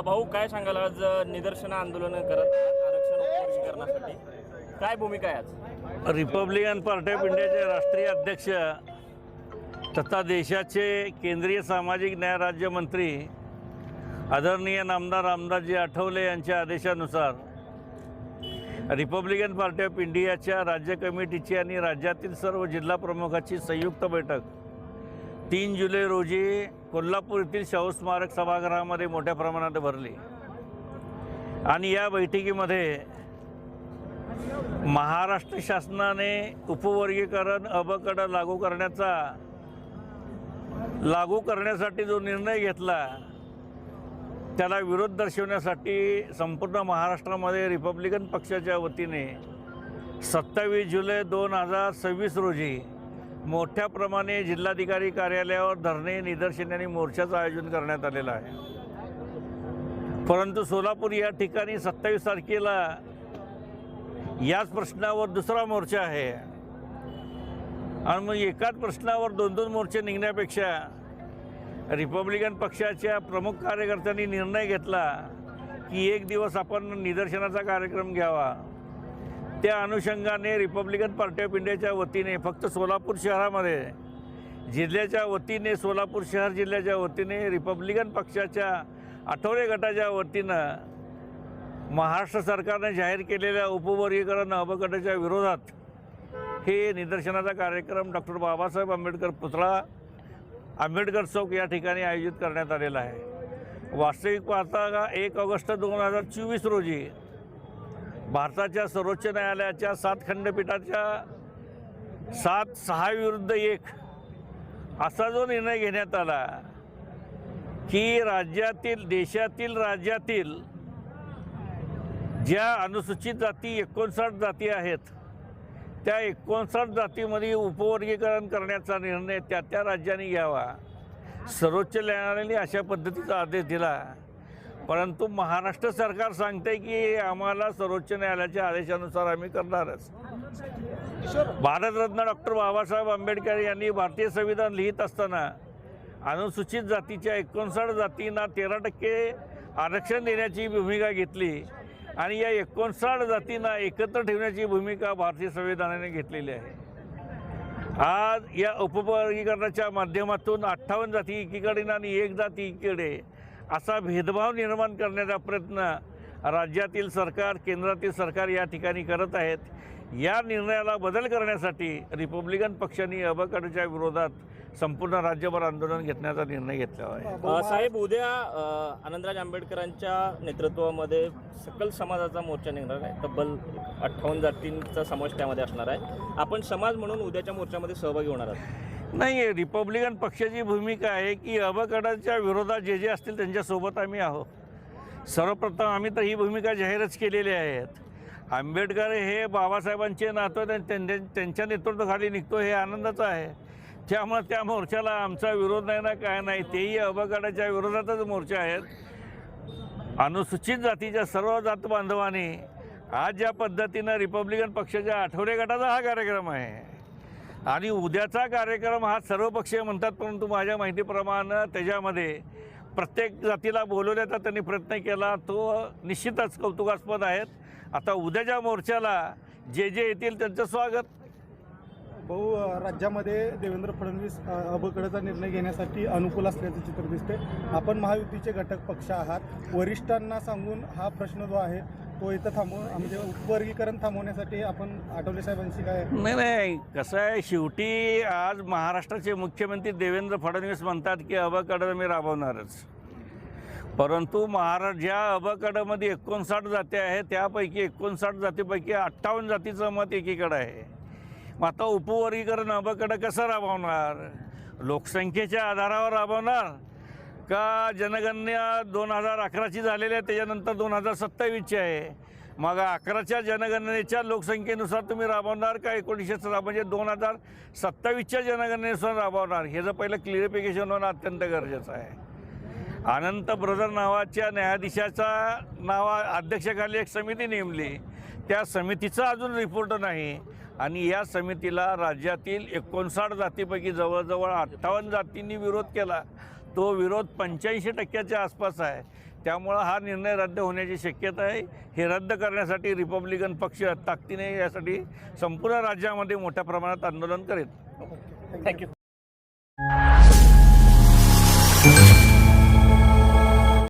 भाऊ काय सांगाल, आज निदर्शन आंदोलन करत आहात आरक्षण उपवर्गीकरणासाठी, काय भूमिका आहे आज? रिपब्लिकन पार्टी ऑफ इंडियाचे राष्ट्रीय अध्यक्ष तथा देशाचे केंद्रीय सामाजिक न्याय राज्यमंत्री आदरणीय नामदार रामदासजी आठवले यांच्या आदेशानुसार रिपब्लिकन पार्टी ऑफ इंडियाच्या राज्य कमिटीची आणि राज्यातील सर्व जिल्हा प्रमुखाची संयुक्त बैठक 3 जुलै रोजी कोल्हापूर येथील शाहू स्मारक सभागृहामध्ये मोठ्या प्रमाणात भरली आणि या बैठकीमध्ये महाराष्ट्र शासनाने उपवर्गीकरण अबकड लागू करण्यासाठी जो निर्णय घेतला त्याला विरोध दर्शवण्यासाठी संपूर्ण महाराष्ट्रामध्ये रिपब्लिकन पक्षाच्या वतीने 27 जुलै 2026 रोजी मोठ्या प्रमाणे जिल्हाधिकारी कार्यालयावर धरणे, निदर्शने आणि मोर्चाचं आयोजन करण्यात आलेलं आहे। परंतु सोलापूर या ठिकाणी 27 तारखेला याच प्रश्नावर दुसरा मोर्चा आहे आणि मग एकाच प्रश्नावर 2-2 मोर्चे निघण्यापेक्षा रिपब्लिकन पक्षाच्या प्रमुख कार्यकर्त्यांनी निर्णय घेतला की एक दिवस आपण निदर्शनाचा कार्यक्रम घ्यावा। त्या अनुषंगाने रिपब्लिकन पार्टी ऑफ इंडियाच्या वतीने फक्त सोलापूर शहरामध्ये जिल्ह्याच्या वतीने सोलापूर शहर जिल्ह्याच्या वतीने रिपब्लिकन पक्षाच्या आठवले गटाच्या वतीनं महाराष्ट्र सरकारने जाहीर केलेल्या उपवर्गीकरण अबकटाच्या विरोधात हे निदर्शनाचा कार्यक्रम डॉक्टर बाबासाहेब आंबेडकर पुतळा आंबेडकर चौक या ठिकाणी आयोजित करण्यात आलेला आहे। वास्तविक पाहता 1 ऑगस्ट 2024 रोजी भारताच्या सर्वोच्च न्यायालयाच्या 7 खंडपीठाच्या 7-6 विरुद्ध 1 असा जो निर्णय घेण्यात आला की देशातील राज्यातील ज्या अनुसूचित जाती 59 जाती आहेत त्या 59 जातीमध्ये उपवर्गीकरण करण्याचा निर्णय त्या राज्यांनी घ्यावा। सर्वोच्च न्यायालयाने अशा पद्धतीचा आदेश दिला, परंतु महाराष्ट्र सरकार सांगते की आम्हाला सर्वोच्च न्यायालयाच्या आदेशानुसार आम्ही करणारच। भारतरत्न डॉक्टर बाबासाहेब आंबेडकर यांनी भारतीय संविधान लिहित असताना अनुसूचित जातीच्या 59 जातींना 13% आरक्षण देण्याची भूमिका घेतली आणि या 59 जातींना एकत्र ठेवण्याची भूमिका भारतीय संविधानाने घेतलेली आहे। आज या उपवर्गीकरणाच्या माध्यमातून 58 जाती एकीकडे आणि 1 जाती एकीकडे असा भेदभाव निर्माण करण्याचा प्रयत्न राज्यातील सरकार, केंद्रातील सरकार या ठिकाणी करत आहेत। या निर्णयाला बदल करण्यासाठी रिपब्लिकन पक्षाने अबकटच्या विरोधात संपूर्ण राज्यभर आंदोलन घेण्याचा निर्णय घेतला आहे। साहेब, उद्या आनंदराज आंबेडकरांच्या नेतृत्वामध्ये सकल समाजाचा मोर्चा निघणार आहे। तब्बल 58 जातींचा समावेश त्यामध्ये असणार आहे। आपण समाज म्हणून उद्याच्या मोर्चामध्ये सहभागी होणार आहात? नाही, रिपब्लिकन पक्षाची भूमिका आहे की अबकटाच्या विरोधात जे असतील त्यांच्यासोबत आम्ही आहोत। सर्वप्रथम आम्ही तर ही भूमिका जाहीरच केलेली आहेत। आंबेडकर हे बाबासाहेबांचे नातू, त्यांच्या नेतृत्वाखाली निघतो हे आनंदाचं आहे। त्यामुळे त्या मोर्चाला आमचा विरोध नाही ना काय नाही, तेही अबकटाच्या विरोधातच मोर्चा आहेत। अनुसूचित जातीच्या सर्व जात बांधवांनी आज ज्या पद्धतीनं रिपब्लिकन पक्षाच्या आठवले गटाचा हा कार्यक्रम आहे आणि उद्याचा कार्यक्रम हा सर्वपक्षीय म्हणतात, परंतु माझ्या माहितीप्रमाणे त्याच्यामध्ये प्रत्येक जातीला बोलवण्याचा त्यांनी प्रयत्न केला, तो निश्चितच कौतुकास्पद आहेत। आता उद्याच्या मोर्चाला जे येतील त्यांचं स्वागत। भाऊ, राज्यामध्ये देवेंद्र फडणवीस अबकटाचा निर्णय घेण्यासाठी अनुकूल असल्याचं चित्र दिसते। आपण महायुतीचे घटक पक्ष आहात, वरिष्ठांना सांगून हा प्रश्न जो आहे तो इथं म्हणजे उपवर्गीकरण थांबवण्यासाठी आपण आठवले साहेबांशी काय? नाही, कसं आहे, शेवटी आज महाराष्ट्राचे मुख्यमंत्री देवेंद्र फडणवीस म्हणतात की अबकट मी राबवणारच, परंतु ज्या अबकटमध्ये 59 जाती आहेत त्यापैकी 59 जातीपैकी 58 जातीचं मत एकीकडे आहे। मग आता उपवर्गीकरण अबकट कसं राबवणार? लोकसंख्येच्या आधारावर राबवणार का जनगणना 2011ची झालेली आहे, त्याच्यानंतर 2027ची आहे? मग 11च्या जनगणनेच्या लोकसंख्येनुसार तुम्ही राबवणार का 1900 म्हणजे 2027च्या जनगणनेनुसार राबवणार? हे जर पहिलं क्लिअरिफिकेशन होणं अत्यंत गरजेचं आहे। अनंत ब्रदर नावाच्या न्यायाधीशाचा अध्यक्षाखाली एक समिती नेमली, त्या समितीचा अजून रिपोर्ट नाही आणि या समितीला राज्यातील 59 जातीपैकी जवळजवळ 58 जातींनी विरोध केला। तो विरोध 85% आसपास आहे। त्यामुळं हा निर्णय रद्द होण्याची शक्यता आहे. हे रद्द करण्यासाठी रिपब्लिकन पक्ष ताकदीने यासाठी संपूर्ण राज्यामध्ये मोठ्या प्रमाणात आंदोलन करेल. थँक्यू.